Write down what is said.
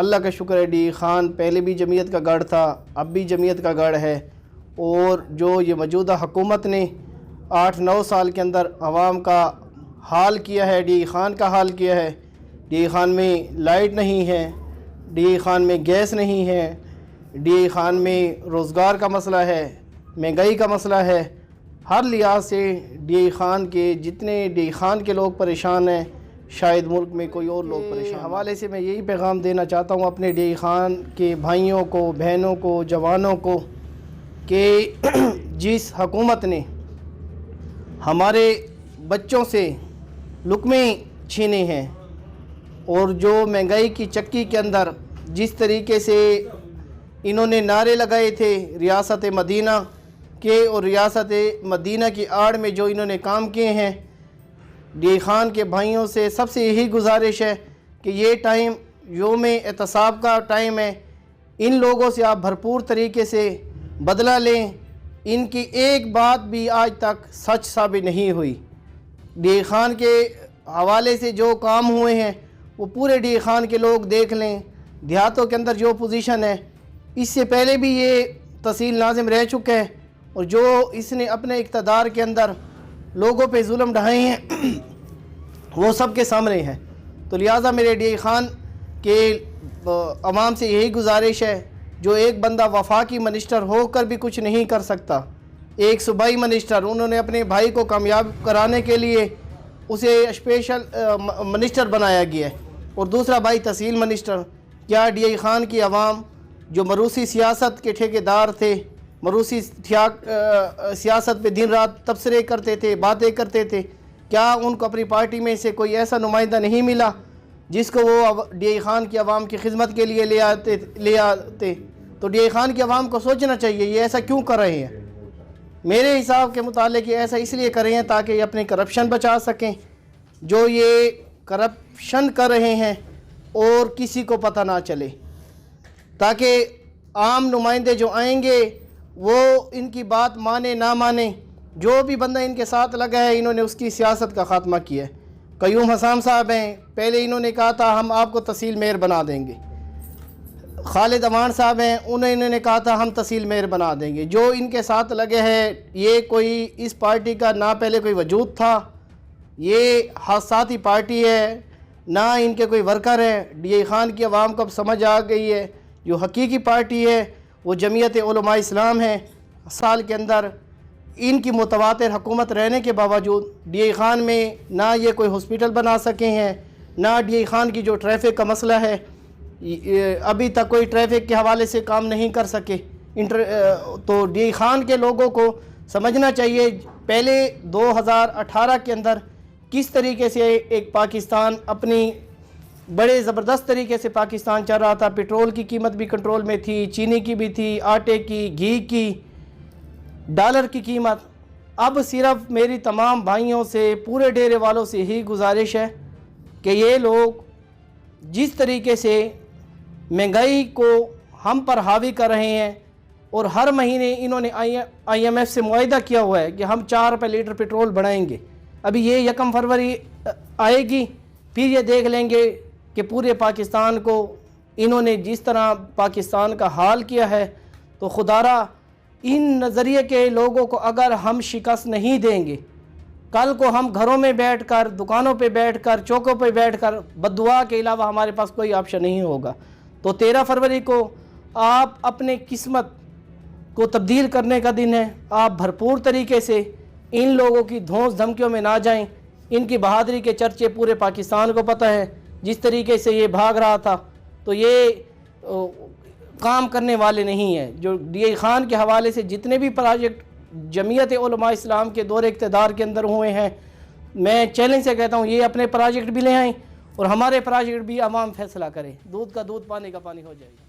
اللہ کا شکر ہے ڈی خان پہلے بھی جمعیت کا گڑھ تھا، اب بھی جمعیت کا گڑھ ہے، اور جو یہ موجودہ حکومت نے 8-9 سال کے اندر عوام کا حال کیا ہے، ڈی خان کا حال کیا ہے۔ ڈی خان میں لائٹ نہیں ہے، ڈی خان میں گیس نہیں ہے، ڈی خان میں روزگار کا مسئلہ ہے، مہنگائی کا مسئلہ ہے۔ ہر لحاظ سے ڈی خان کے جتنے ڈی خان کے لوگ پریشان ہیں، شاید ملک میں کوئی اور لوگ پریشان۔ حوالے سے میں یہی پیغام دینا چاہتا ہوں اپنے ڈی خان کے بھائیوں کو، بہنوں کو، جوانوں کو، کہ جس حکومت نے ہمارے بچوں سے لقمے چھینے ہیں اور جو مہنگائی کی چکی کے اندر جس طریقے سے انہوں نے نعرے لگائے تھے ریاست مدینہ کے، اور ریاست مدینہ کی آڑ میں جو انہوں نے کام کیے ہیں، ڈی خان کے بھائیوں سے سب سے یہی گزارش ہے کہ یہ ٹائم یوم احتساب کا ٹائم ہے، ان لوگوں سے آپ بھرپور طریقے سے بدلہ لیں۔ ان کی ایک بات بھی آج تک سچ ثابت نہیں ہوئی۔ ڈی خان کے حوالے سے جو کام ہوئے ہیں وہ پورے ڈی خان کے لوگ دیکھ لیں۔ دیہاتوں کے اندر جو پوزیشن ہے، اس سے پہلے بھی یہ تحصیل ناظم رہ چکے ہیں، اور جو اس نے اپنے اقتدار کے اندر لوگوں پہ ظلم ڈھائے ہیں وہ سب کے سامنے ہیں۔ تو لہٰذا میرے ڈی خان کے عوام سے یہی گزارش ہے، جو ایک بندہ وفاقی منسٹر ہو کر بھی کچھ نہیں کر سکتا، ایک صوبائی منسٹر، انہوں نے اپنے بھائی کو کامیاب کرانے کے لیے اسے اسپیشل منسٹر بنایا گیا ہے، اور دوسرا بھائی تحصیل منسٹر۔ کیا ڈی خان کی عوام جو مروسی سیاست کے ٹھیکیدار تھے، مروسی سیاست پہ دن رات تبصرے کرتے تھے، باتیں کرتے تھے، کیا ان کو اپنی پارٹی میں سے کوئی ایسا نمائندہ نہیں ملا جس کو وہ ڈی خان کی عوام کی خدمت کے لیے لے آتے؟ تو ڈی خان کی عوام کو سوچنا چاہیے یہ ایسا کیوں کر رہے ہیں۔ میرے حساب کے متعلق یہ ایسا اس لیے کر رہے ہیں تاکہ یہ اپنے کرپشن بچا سکیں، جو یہ کرپشن کر رہے ہیں اور کسی کو پتہ نہ چلے، تاکہ عام نمائندے جو آئیں گے وہ ان کی بات مانے نہ مانے، جو بھی بندہ ان کے ساتھ لگا ہے انہوں نے اس کی سیاست کا خاتمہ کیا ہے۔ قیوم حسام صاحب ہیں، پہلے انہوں نے کہا تھا ہم آپ کو تحصیل میئر بنا دیں گے۔ خالد امان صاحب ہیں، انہوں نے کہا تھا ہم تحصیل میئر بنا دیں گے۔ جو ان کے ساتھ لگے ہیں، یہ کوئی اس پارٹی کا نہ پہلے کوئی وجود تھا، یہ حادثاتی پارٹی ہے، نہ ان کے کوئی ورکر ہے۔ ڈی خان کی عوام کو اب سمجھ آ گئی ہے جو حقیقی پارٹی ہے وہ جمعیت علماء اسلام ہے۔ سال کے اندر ان کی متواتر حکومت رہنے کے باوجود ڈی خان میں نہ یہ کوئی ہاسپٹل بنا سکے ہیں، نہ ڈی خان کی جو ٹریفک کا مسئلہ ہے ابھی تک کوئی ٹریفک کے حوالے سے کام نہیں کر سکے۔ تو ڈی خان کے لوگوں کو سمجھنا چاہیے پہلے 2018 کے اندر کس طریقے سے ایک پاکستان اپنی بڑے زبردست طریقے سے پاکستان چل رہا تھا، پیٹرول کی قیمت بھی کنٹرول میں تھی، چینی کی بھی تھی، آٹے کی، گھی کی، ڈالر کی قیمت۔ اب صرف میری تمام بھائیوں سے، پورے ڈیرے والوں سے یہی گزارش ہے کہ یہ لوگ جس طریقے سے مہنگائی کو ہم پر حاوی کر رہے ہیں، اور ہر مہینے انہوں نے آئی ایم ایف سے معاہدہ کیا ہوا ہے کہ ہم 4 روپے لیٹر پیٹرول بڑھائیں گے۔ ابھی یہ 1 فروری آئے گی، پھر یہ دیکھ لیں گے کہ پورے پاکستان کو انہوں نے جس طرح پاکستان کا حال کیا ہے۔ تو خدارا ان نظریے کے لوگوں کو اگر ہم شکست نہیں دیں گے، کل کو ہم گھروں میں بیٹھ کر، دکانوں پہ بیٹھ کر، چوکوں پہ بیٹھ کر بد دعا کے علاوہ ہمارے پاس کوئی آپشن نہیں ہوگا۔ تو 13 فروری کو آپ اپنے قسمت کو تبدیل کرنے کا دن ہے۔ آپ بھرپور طریقے سے ان لوگوں کی دھونس دھمکیوں میں نہ جائیں۔ ان کی بہادری کے چرچے پورے پاکستان کو پتہ ہے، جس طریقے سے یہ بھاگ رہا تھا تو یہ کام کرنے والے نہیں ہیں۔ جو ڈی خان کے حوالے سے جتنے بھی پروجیکٹ جمعیت علماء اسلام کے دور اقتدار کے اندر ہوئے ہیں، میں چیلنج سے کہتا ہوں یہ اپنے پروجیکٹ بھی لے آئیں، اور ہمارے پروجیکٹ بھی عوام فیصلہ کرے، دودھ کا دودھ پانی کا پانی ہو جائے گا۔